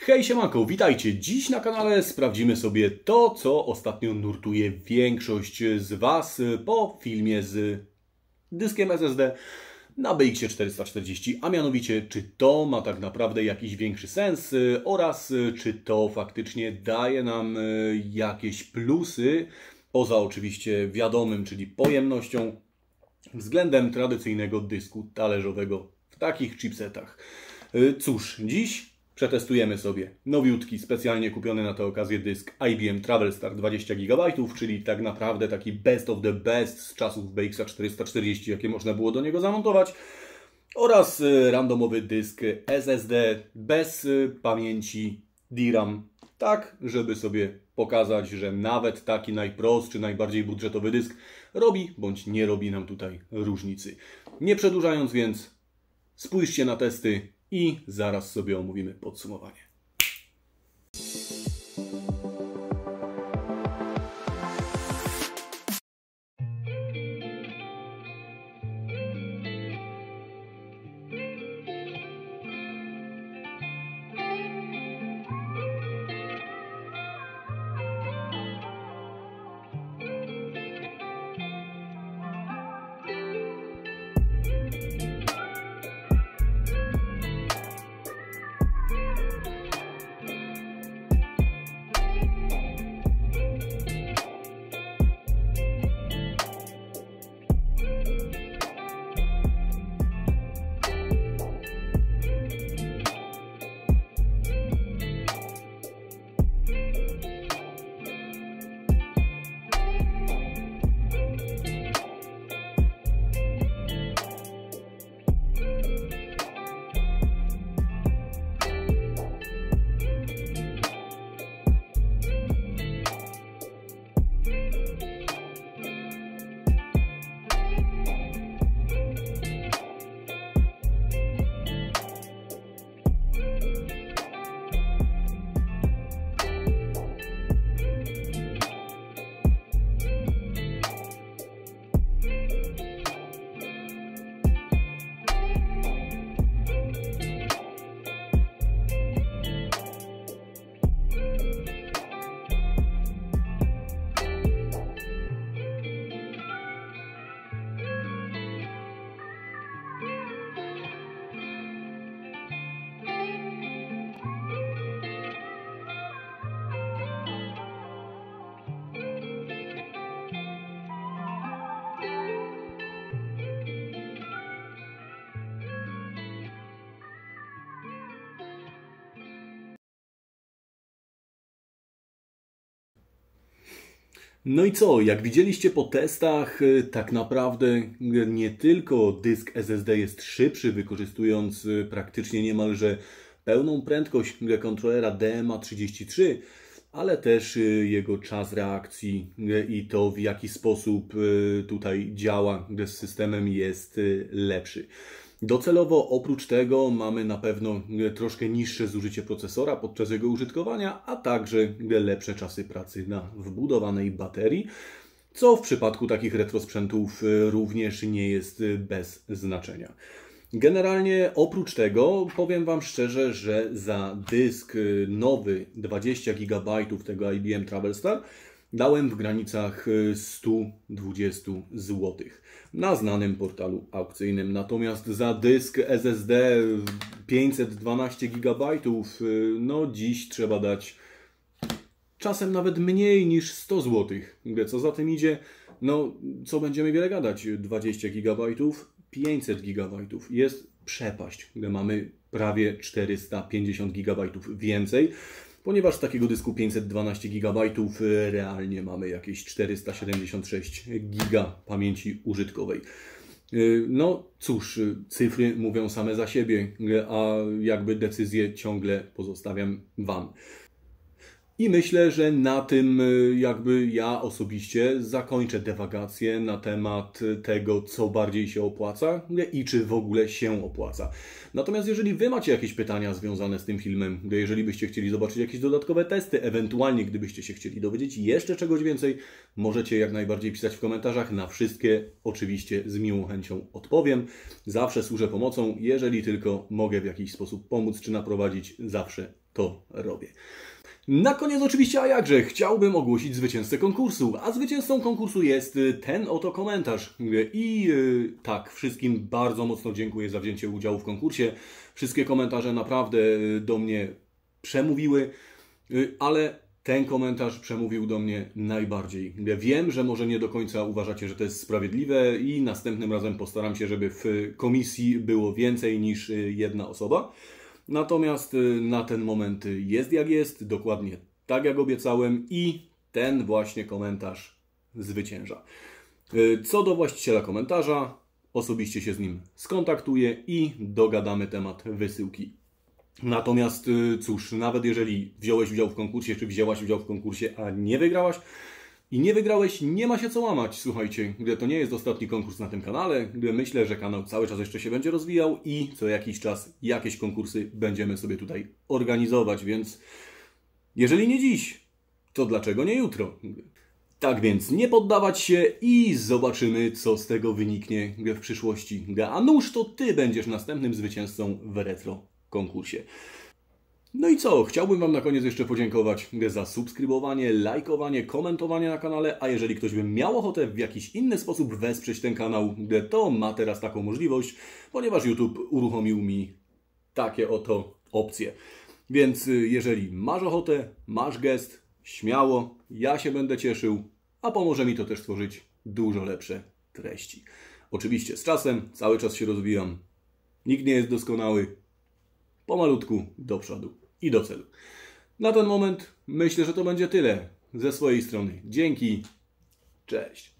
Hej siemanko, witajcie! Dziś na kanale sprawdzimy sobie to, co ostatnio nurtuje większość z Was po filmie z dyskiem SSD na BX 440, a mianowicie czy to ma tak naprawdę jakiś większy sens oraz czy to faktycznie daje nam jakieś plusy, poza oczywiście wiadomym, czyli pojemnością, względem tradycyjnego dysku talerzowego w takich chipsetach. Cóż, dziś przetestujemy sobie nowiutki, specjalnie kupiony na tę okazję dysk IBM Travelstar 20 GB, czyli tak naprawdę taki best of the best z czasów BX 440, jakie można było do niego zamontować, oraz randomowy dysk SSD bez pamięci DRAM, tak żeby sobie pokazać, że nawet taki najprostszy, najbardziej budżetowy dysk robi bądź nie robi nam tutaj różnicy. Nie przedłużając więc, spójrzcie na testy i zaraz sobie omówimy podsumowanie. No i co, jak widzieliście po testach, tak naprawdę nie tylko dysk SSD jest szybszy, wykorzystując praktycznie niemalże pełną prędkość kontrolera DMA33, ale też jego czas reakcji i to, w jaki sposób tutaj działa z systemem, jest lepszy. Docelowo oprócz tego mamy na pewno troszkę niższe zużycie procesora podczas jego użytkowania, a także lepsze czasy pracy na wbudowanej baterii, co w przypadku takich retrosprzętów również nie jest bez znaczenia. Generalnie oprócz tego powiem Wam szczerze, że za dysk nowy 20 GB tego IBM Travelstar dałem w granicach 120 zł na znanym portalu aukcyjnym. Natomiast za dysk SSD 512 GB no dziś trzeba dać czasem nawet mniej niż 100 zł. Co za tym idzie, no co będziemy wiele gadać, 20 GB, 500 GB. Jest przepaść, gdy mamy prawie 450 GB więcej. Ponieważ z takiego dysku 512 GB realnie mamy jakieś 476 GB pamięci użytkowej. No cóż, cyfry mówią same za siebie, a jakby decyzję ciągle pozostawiam Wam. I myślę, że na tym jakby ja osobiście zakończę dywagację na temat tego, co bardziej się opłaca i czy w ogóle się opłaca. Natomiast jeżeli Wy macie jakieś pytania związane z tym filmem, jeżeli byście chcieli zobaczyć jakieś dodatkowe testy, ewentualnie gdybyście się chcieli dowiedzieć jeszcze czegoś więcej, możecie jak najbardziej pisać w komentarzach. Na wszystkie oczywiście z miłą chęcią odpowiem. Zawsze służę pomocą, jeżeli tylko mogę w jakiś sposób pomóc czy naprowadzić, zawsze to robię. Na koniec oczywiście, a jakże, chciałbym ogłosić zwycięzcę konkursu, a zwycięzcą konkursu jest ten oto komentarz. I tak, wszystkim bardzo mocno dziękuję za wzięcie udziału w konkursie. Wszystkie komentarze naprawdę do mnie przemówiły, ale ten komentarz przemówił do mnie najbardziej. Wiem, że może nie do końca uważacie, że to jest sprawiedliwe i następnym razem postaram się, żeby w komisji było więcej niż jedna osoba. Natomiast na ten moment jest jak jest, dokładnie tak jak obiecałem i ten właśnie komentarz zwycięża. Co do właściciela komentarza, osobiście się z nim skontaktuję i dogadamy temat wysyłki. Natomiast cóż, nawet jeżeli wziąłeś udział w konkursie, czy wzięłaś udział w konkursie, a nie wygrałaś i nie wygrałeś, nie ma się co łamać. Słuchajcie, to nie jest ostatni konkurs na tym kanale, myślę, że kanał cały czas jeszcze się będzie rozwijał i co jakiś czas jakieś konkursy będziemy sobie tutaj organizować, więc jeżeli nie dziś, to dlaczego nie jutro? Tak więc nie poddawać się i zobaczymy, co z tego wyniknie w przyszłości. A nuż to Ty będziesz następnym zwycięzcą w retro konkursie. No i co? Chciałbym Wam na koniec jeszcze podziękować za subskrybowanie, lajkowanie, komentowanie na kanale, a jeżeli ktoś by miał ochotę w jakiś inny sposób wesprzeć ten kanał, to ma teraz taką możliwość, ponieważ YouTube uruchomił mi takie oto opcje. Więc jeżeli masz ochotę, masz gest, śmiało, ja się będę cieszył, a pomoże mi to też tworzyć dużo lepsze treści. Oczywiście z czasem, cały czas się rozwijam, nikt nie jest doskonały, pomalutku do przodu i do celu. Na ten moment myślę, że to będzie tyle ze swojej strony. Dzięki, cześć.